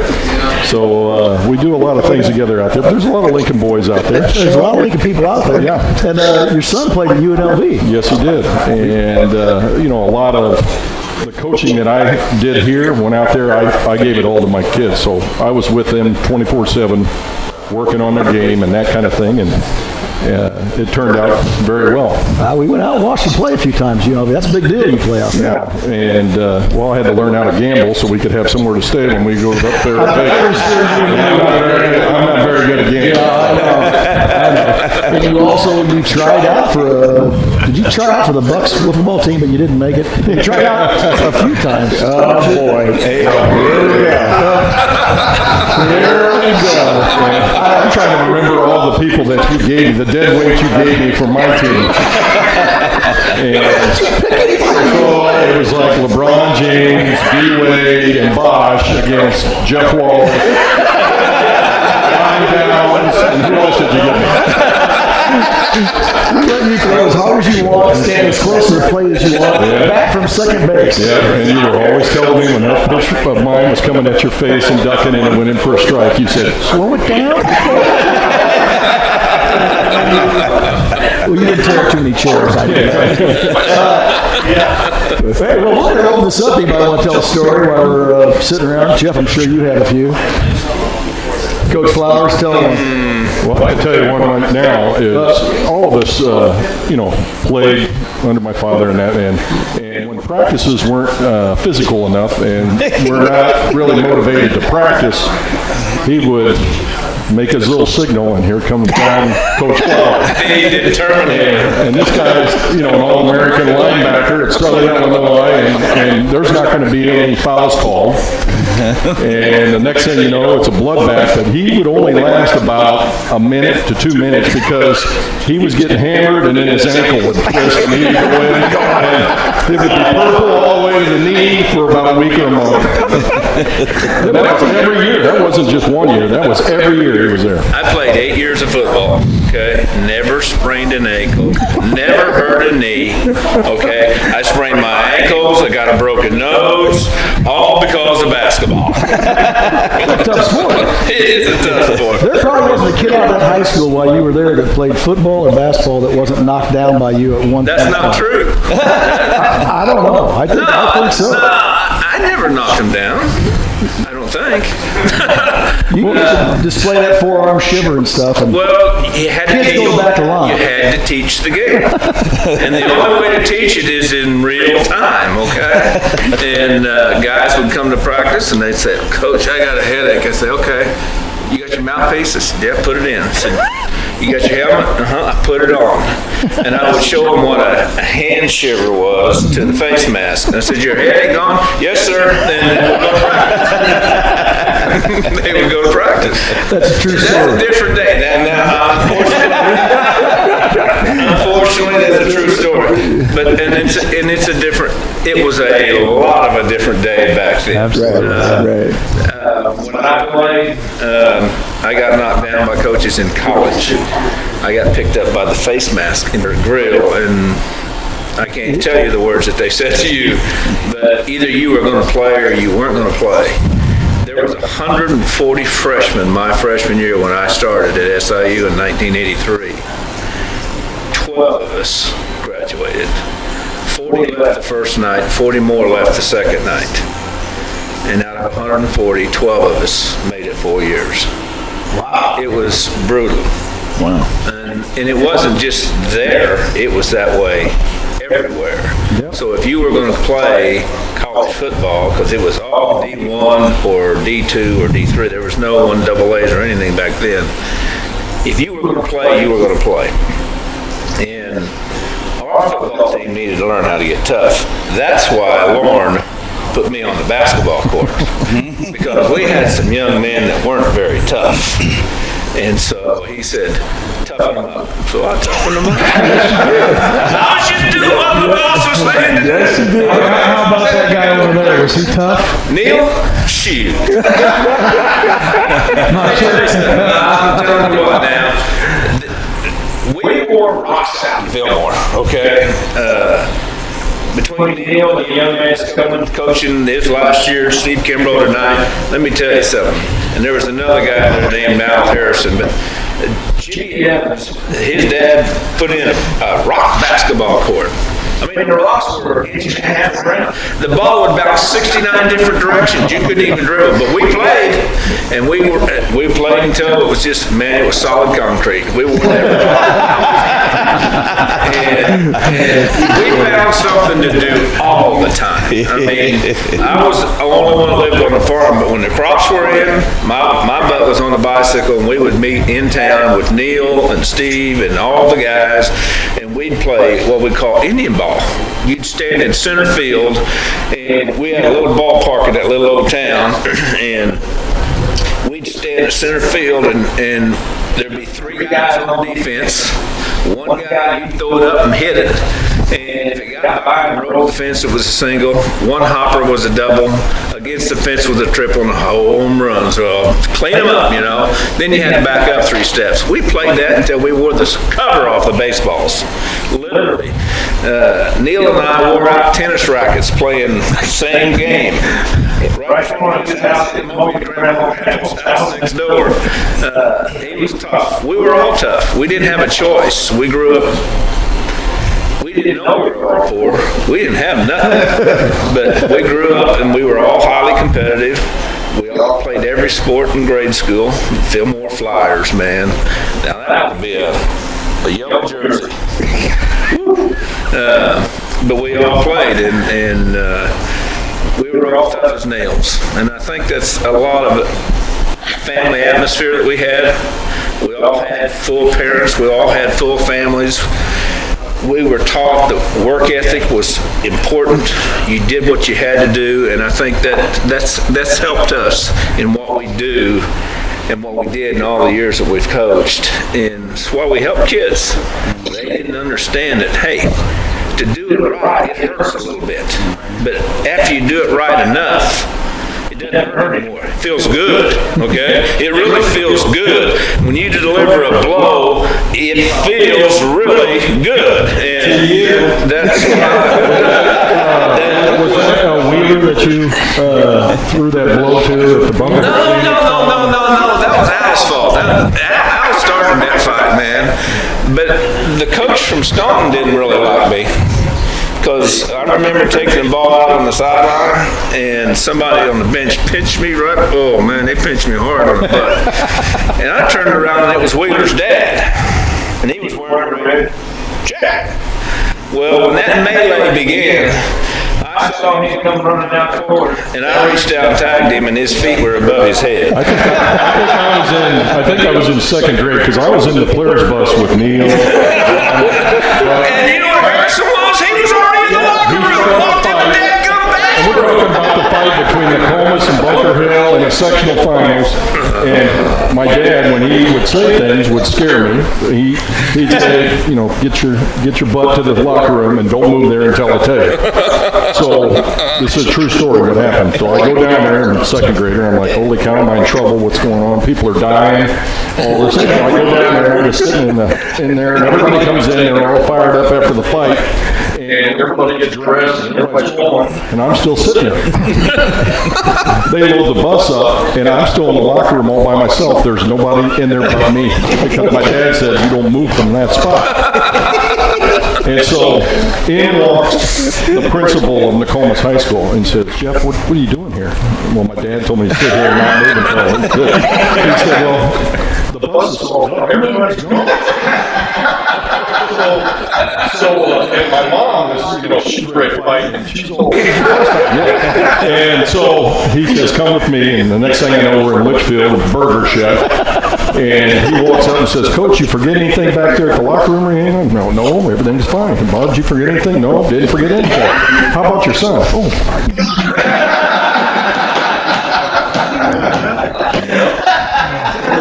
So we do a lot of things together out there. But there's a lot of Lincoln boys out there. There's a lot of Lincoln people out there. Yeah. And your son played at UNLV. Yes, he did. And, you know, a lot of the coaching that I did here, went out there, I gave it all to my kids. So I was with them 24/7, working on their game and that kind of thing. And it turned out very well. We went out and watched you play a few times. You know, that's a big deal. You play out there. Yeah, and well, I had to learn how to gamble so we could have somewhere to stay when we go up there. I'm not very good at gambling. Yeah, I know. And you tried out for did you try out for the Bucks football team, but you didn't make it? You tried out a few times. Oh boy! Hey, here we go. Here we go. I'm trying to remember all the people that you gave me, the dead weight you gave me for my team. And so it was like LeBron James, D-Wade, and Bosch against Jeff Wall, Ryan Downs, and who else did you give me? You throw as hard as you want, stand as close to the plate as you want, back from second base. Yeah, and you were always telling me when that pitch of mine was coming at your face and ducking and it went in for a strike, you said, slow it down. Well, you didn't tear up too many chairs, I did. Hey, well, we're going to open this up. Anybody want to tell a story while we're sitting around? Jeff, I'm sure you have a few. Coach Flowers, tell them. Well, I can tell you one right now is all of us, you know, played under my father and that, and when practices weren't physical enough and we're not really motivated to practice, he would make his little signal, and here comes down Coach Flowers. And this guy's, you know, an All-American linebacker at Southern Illinois, and there's not going to be any fouls called. And the next thing you know, it's a bloodbath. But he would only last about a minute to 2 minutes because he was getting hammered, and then his ankle would twist, and he'd go in, and it would be purple all the way to the knee for about a week or a month. And that was every year. That wasn't just 1 year. That was every year he was there. I played 8 years of football, okay? Never sprained an ankle, never hurt a knee, okay? I sprained my ankles, I got a broken nose, all because of basketball. It's a tough sport. It is a tough sport. There probably wasn't a kid out of that high school while you were there that played football or basketball that wasn't knocked down by you at one That's point. not true. I don't know. I think so. No, I never knocked him down. I don't think. You can display that forearm shiver and stuff. And well, you had to kids go back to line. You had to teach the game, and the only way to teach it is in real time. Okay, and guys would come to practice and they'd say, "Coach, I got a headache." I say, "Okay, you got your mouthpiece?" I said, "Yeah, put it in." I said, "You got your helmet?" I put it on. And I would show them what a hand shiver was to the face mask. And I said, "Your headache gone?" "Yes, sir." And they would go to practice. That's a true story. That's a different day. Now, Emotionally, that's a true story. But it's a different. It was a lot of a different day back then. Absolutely. When I played, I got knocked down by coaches in college. I got picked up by the face mask in their grill, and I can't tell you the words that they said to you, but either you were going to play or you weren't going to play. There was 140 freshmen my freshman year when I started at SIU in 1983. 12 of us graduated. 40 left the first night, 40 more left the second night. And out of 140, 12 of us made it 4 years. Wow. It was brutal. Wow. And it wasn't just there, it was that way everywhere. Yep. So if you were going to play college football, because it was all D1 or D2 or D3, there was no 1AAs or anything back then. If you were going to play, you were going to play. And our football team needed to learn how to get tough. That's why Lauren put me on the basketball court, because we had some young men that weren't very tough. And so he said, toughen them up. So I toughened them up. I was just doing what the boss was saying. Yes, you did. How about that guy over there? Was he tough? Neil? Shoot. I'm telling you what now. We wore rocks out in Fillmore, okay? Between Neil and the young man coming coaching his last year, Steve Kimbrough tonight, let me tell you something. And there was another guy there named Al Harrison, but Jimmy Evans, his dad put in a rock basketball court. I mean, the rocks were an inch and a half around. The ball would bounce 69 different directions. You couldn't even dribble. But we played, and we played until it was just, man, it was solid concrete. We wore that. and we found something to do all the time. I mean, I was the only one that lived on the farm, but when the crops were in, my butt was on a bicycle, and we would meet in town with Neil and Steve and all the guys, and we'd play what we call Indian ball. You'd stand in center field, and we had a little ballpark in that little old town, and we'd stand at center field, and there'd be three guys on defense. One guy, you'd throw it up and hit it, and if it got by and rolled the fence, it was a single. One hopper was a double. Against the fence was a triple and a home run. So clean them up, you know. Then you had to back up 3 steps. We played that until we wore the cover off the baseballs, literally. Neil and I wore out tennis rackets playing the same game. Right in front of his house, in grandma's house next door. He was tough. We were all tough. We didn't have a choice. We grew up. We didn't know we were all poor. We didn't have nothing. But we grew up and we were all highly competitive. We all played every sport in grade school. Fillmore Flyers, man. Now that would be a yellow jersey. But we all played, and we were all tough as nails. And I think that's a lot of the family atmosphere that we had. We all had full parents. We all had full families. We were taught that work ethic was important. You did what you had to do, and I think that's helped us in what we do and what we did in all the years that we've coached. And it's why we help kids. They didn't understand that, hey, to do it right, it hurts a little bit. But after you do it right enough, it doesn't hurt anymore. It feels good, okay? It really feels good. When you deliver a blow, it feels really good. And that's Was that a Weaver that you threw that blow to at the bunker? No. That was Al's fault. Al started that fight, man. But the coach from Staunton didn't really like me. Because I remember taking the ball out on the sideline, and somebody on the bench pinched me right. Oh man, they pinched me hard on the butt. And I turned around, and it was Wheeler's dad, and he was wearing a red jacket. Well, when that melee began, I saw him come running down the court, and I reached out and tagged him, and his feet were above his head. I think I was in second grade because I was in the players bus with Neil. And you know what Harrison was? He was already in the locker room. Walked in the dadgum bathroom. We're talking about the fight between Nokomis and Bunker Hill in the sectional finals, and my dad, when he would say things, would scare me. He'd say, you know, get your butt to the locker room and don't move there until I tell you. So this is a true story what happened. So I go down there, I'm a second grader, I'm like, holy cow, am I in trouble? What's going on? People are dying. All this. I go down there, I'm just sitting in there, and everybody comes in, they're all fired up after the fight, and everybody gets dressed, and everybody's going, and I'm still sitting there. They load the bus up, and I'm still in the locker room all by myself. There's nobody in there but me, because my dad said, you don't move from that spot. And so in walks the principal of Nokomis High School and says, Jeff, what are you doing here? Well, my dad told me to sit here and not move until he did. He said, well, the bus is all up. Everybody's gone. And my mom is, she's great fighting. She's old. And so he says, come with me. And the next thing I know, we're in Litchfield, a burger chef. And he walks up and says, Coach, you forget anything back there at the locker room or anything? No, everything's fine. Bob, did you forget anything? No, didn't forget anything. How about your son?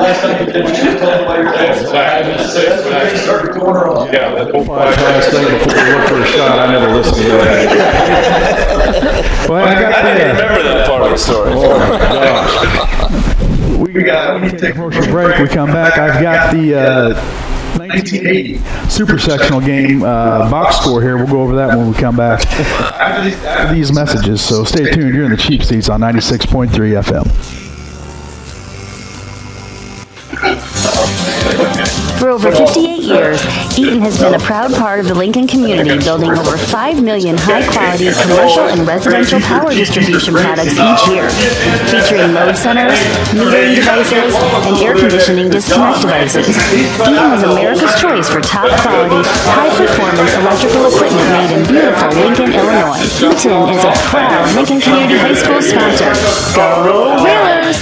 Last time you did, you just told me about your dad. Yeah, that whole 5 times thing before we look for a shot, I never listened to that. Well, I didn't remember that part of the story. Oh my gosh. We take a commercial break. We come back. I've got the 1980 Super Sectional game box score here. We'll go over that when we come back after these messages. So stay tuned. You're in the Cheap Seats on 96.3 FM. For over 58 years, Eaton has been a proud part of the Lincoln community, building over 5 million high-quality commercial and residential power distribution products each year, featuring load centers, metering devices, and air conditioning disconnect devices. Eaton is America's choice for top-quality, high-performance electrical equipment made in beautiful Lincoln, Illinois. Eaton is a proud Lincoln Community High School sponsor. Go Whalers!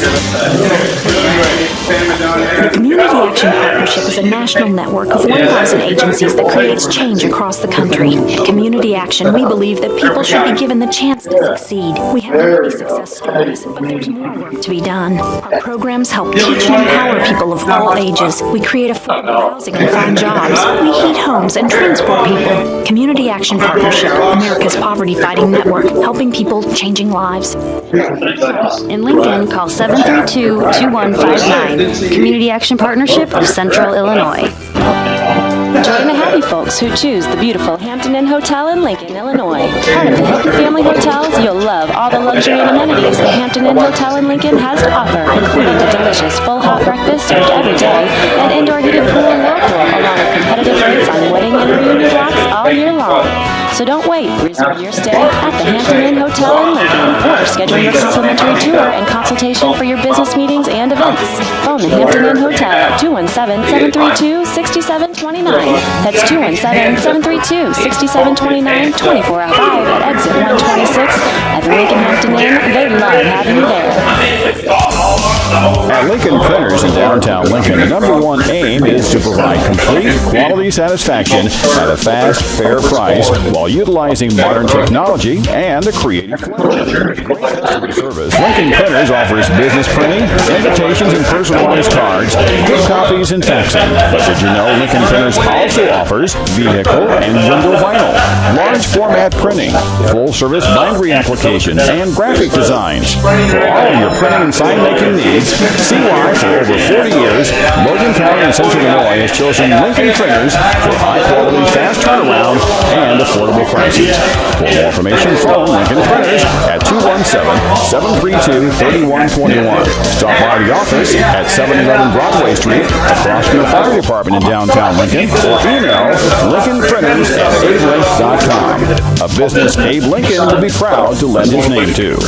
The Community Action Partnership is a national network of 1,000 agencies that creates change across the country. At Community Action, we believe that people should be given the chance to succeed. We have many success stories, but there's more work to be done. Our programs help teach and empower people of all ages. We create affordable housing and find jobs. We heat homes and transport people. Community Action Partnership, America's poverty-fighting network, helping people, changing lives. In Lincoln, call 732-2159. Community Action Partnership of Central Illinois. Join the happy folks who choose the beautiful Hampton Inn Hotel in Lincoln, Illinois. Part of the Hilton family hotels, you'll love all the luxury and amenities the Hampton Inn Hotel in Lincoln has to offer, including a delicious full hot breakfast served every day, and indoor heated pool and whirlpool, along with competitive rates on wedding and reunion blocks all year long. So don't wait. Reserve your stay at the Hampton Inn Hotel in Lincoln, or schedule your complimentary tour and consultation for your business meetings and events. Phone the Hampton Inn Hotel at 217-732-6729. That's 217-732-6729, 24/5 at exit 126 at the Lincoln Hampton Inn. They love having you there. At Lincoln Printers in downtown Lincoln, the #1 aim is to provide complete quality satisfaction at a fast, fair price while utilizing modern technology and a creative service. Lincoln Printers offers business printing, invitations and personalized cards, gift copies, and faxing. But did you know Lincoln Printers also offers vehicle and window vinyl, large format printing, full service bindery applications, and graphic designs. For all of your printing and sign making needs, see why for over 40 years, Logan County and Central Illinois has chosen Lincoln Printers for high quality, fast turnaround, and affordable prices. For more information, phone Lincoln Printers at 217-732-3121. Stop by the office at 711 Broadway Street, across from the fire department in downtown Lincoln, or email lincolnprinters@ablink.com. A business Abe Lincoln will be proud to lend his name to.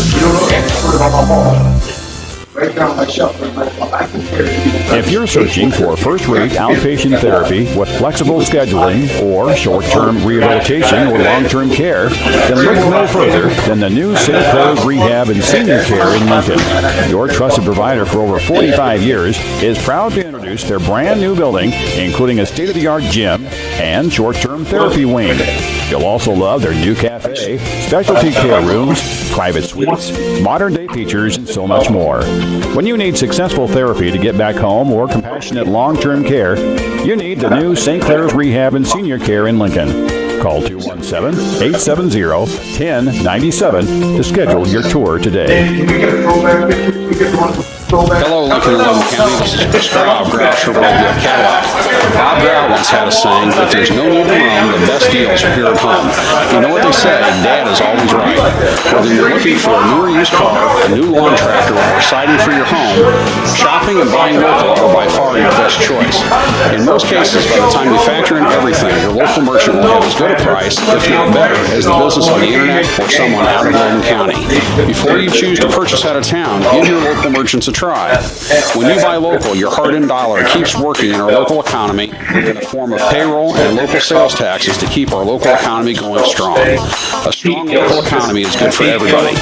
If you're searching for first-rate outpatient therapy with flexible scheduling or short-term rehabilitation or long-term care, then look no further than the new St. Clair's Rehab and Senior Care in Lincoln. Your trusted provider for over 45 years is proud to introduce their brand new building, including a state-of-the-art gym and short-term therapy wing. You'll also love their new cafe, specialty care rooms, private suites, modern-day features, and so much more. When you need successful therapy to get back home or compassionate long-term care, you need the new St. Clair's Rehab and Senior Care in Lincoln. Call 217-870-1097 to schedule your tour today. Hello, Lincoln and Logan County. This is Chris Bob Grau, Chevrolet Cadillac. Bob Grau once had a saying that there's no need to roam, the best deals are here at home. You know what they say, Dad is always right. Whether you're looking for a newer used car, a new lawn tractor, or siding for your home, shopping and buying local are by far your best choice. In most cases, by the time you factor in everything, your local merchant will have as good a price, if not better, as the business on the internet or someone out of Logan County. Before you choose to purchase out of town, give your local merchants a try. When you buy local, your hard-earned dollar keeps working in our local economy in the form of payroll and local sales taxes to keep our local economy going strong. A strong local economy is good for everybody.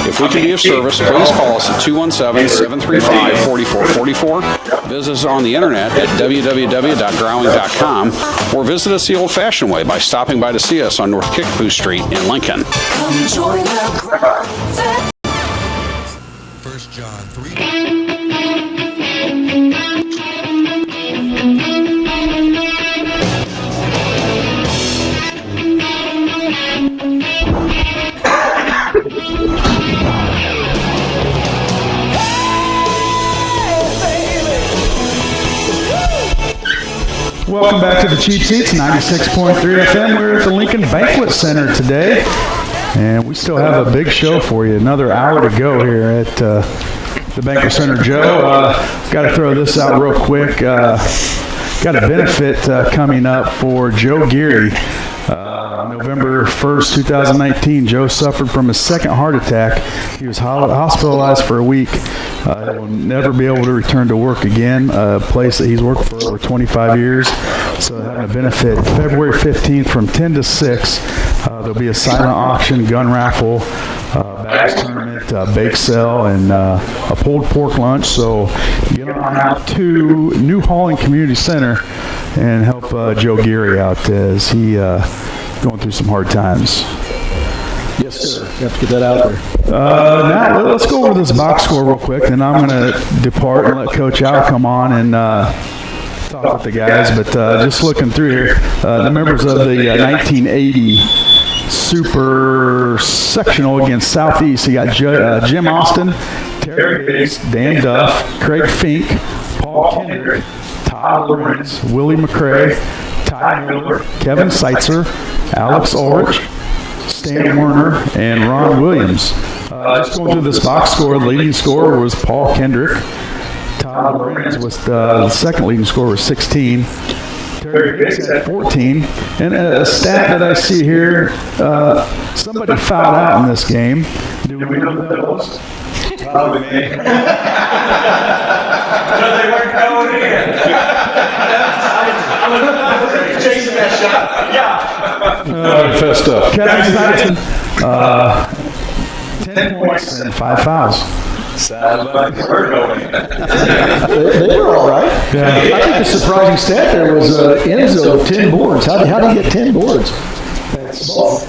If we can be of service, please call us at 217-735-4444. Visit us on the internet at www.growing.com or visit us the old-fashioned way by stopping by to see us on North Kickapoo Street in Lincoln. Enjoy the 1 John 3. Welcome back to the Cheap Seats, 96.3 FM. We're at the Lincoln Banquet Center today, and we still have a big show for you. Another hour to go here at the Banquet Center. Joe, got to throw this out real quick. Got a benefit coming up for Joe Geary. November 1st, 2019, Joe suffered from a second heart attack. He was hospitalized for a week. He will never be able to return to work again, a place that he's worked for over 25 years. So having a benefit February 15th from 10 to 6. There'll be a silent auction, gun raffle, bags tournament, bake sale, and a pulled pork lunch. So get on out to New Holland Community Center and help Joe Geary out as he going through some hard times. Yes, sir. You have to get that out there. Now, let's go over this box score real quick, then I'm going to depart and let Coach Al come on and talk with the guys. But just looking through here, the members of the 1980 Super Sectional against Southeast, you got Jim Austin, Terry Biggs, Dan Duff, Craig Fink, Paul Kendrick, Todd Lorenz, Willie McCrae, Ty Miller, Kevin Seitzer, Alex Ulrich, Stan Werner, and Ron Williams. Just going through this box score, the leading scorer was Paul Kendrick. Todd Lorenz was the second leading scorer with 16. Terry Biggs had 14. And a stat that I see here, somebody fouled out in this game. Do we know who that was? Probably me. No, they weren't going in. I was chasing that shot. Yeah. Fessed up. Kevin Snyderson, 10 points and 5 fouls. They were all right. Yeah. I think the surprising stat there was Enzo with 10 boards. How did he get 10 boards?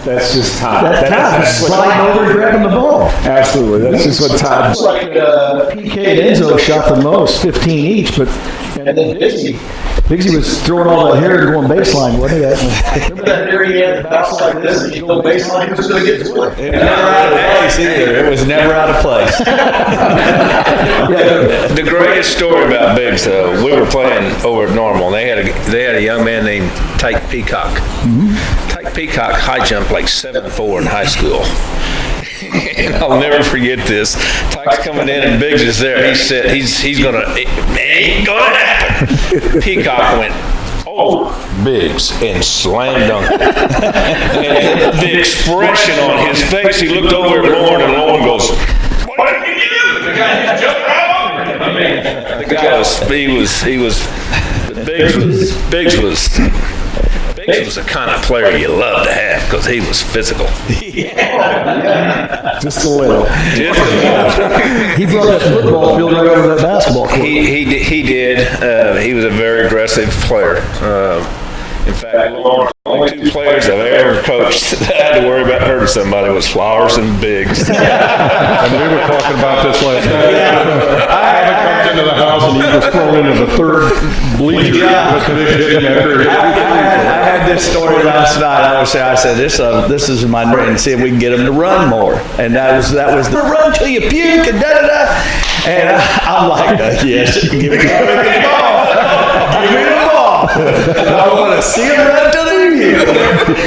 That's just Todd. That's Todd sliding over and grabbing the ball. Absolutely. That's just what Todd. It's like PK and Enzo shot the most, 15 each, but and then Biggsy was throwing all that hair and going baseline, wasn't he? Remember that hair he had bounce like this and he'd go baseline, he was going to get to it. It was never out of place either. It was never out of place. The greatest story about Biggs, though, we were playing over at Normal, and they had a young man named Tyke Peacock. Tyke Peacock high jumped like 7'4" in high school. And I'll never forget this. Tyke's coming in and Biggs is there. He said, it ain't gonna happen. Peacock went, oh, Biggs, and slam dunked. And the expression on his face, he looked over at Lauren, and Lauren goes, what did you do? The guy just jumped right over him. I mean, the guy Biggs was the kind of player you love to have because he was physical. Just a little. Just a little. He brought that football field right over that basketball court. He did. He was a very aggressive player. In fact, Lauren, the only two players I've ever coached that I had to worry about hurting somebody was Flowers and Biggs. And we were talking about this last night. Evan comes into the house and he was thrown into the third bleacher. I had this story last night. I said, this is my and see if we can get him to run more. And that was the run till you puke and da-da-da. And I'm like, yes, give me the ball. Give me the ball. I want to see him run till they puke.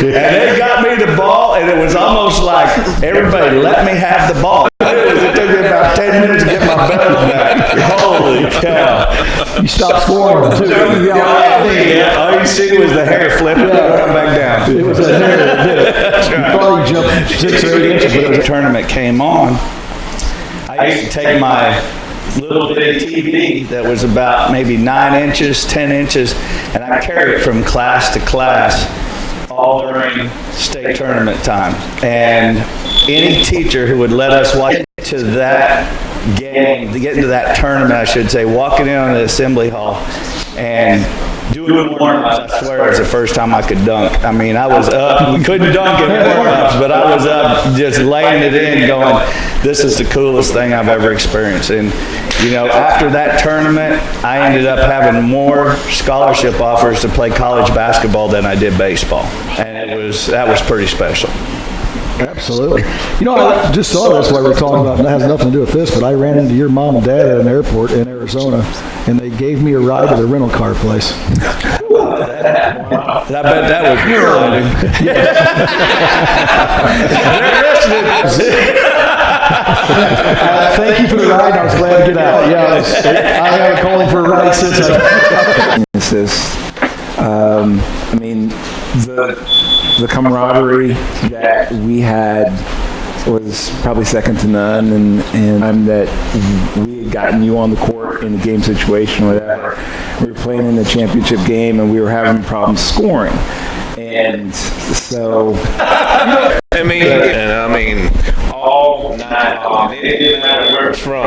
And they got me the ball, and it was almost like everybody let me have the ball. It took me about 10 minutes to get my belt back. Holy cow. You stopped scoring too. Yeah. All you see was the hair flip and come back down. It was a hair that did it. You probably jumped 6 or 8 inches. When the tournament came on, I used to take my little bitty TV that was about maybe 9 inches, 10 inches, and I carried it from class to class all during state tournament time. And any teacher who would let us watch to that game, to get into that tournament, I should say, walking in on the assembly hall and doing warm-ups, I swear it was the first time I could dunk. I mean, I was up. We couldn't dunk in warm-ups, but I was up just laying it in going, this is the coolest thing I've ever experienced. And, you know, after that tournament, I ended up having more scholarship offers to play college basketball than I did baseball. And that was pretty special. Absolutely. You know, I just saw this while we were talking about, and it has nothing to do with this, but I ran into your mom and dad at an airport in Arizona, and they gave me a ride to the rental car place. I bet that was Thank you for the ride. I was glad to get out. Yeah, I haven't called for a ride since I mean, the camaraderie that we had was probably second to none, and that we had gotten you on the court in a game situation where we were playing in the championship game and we were having problems scoring. And so, I mean, all night long. It didn't matter where it's from.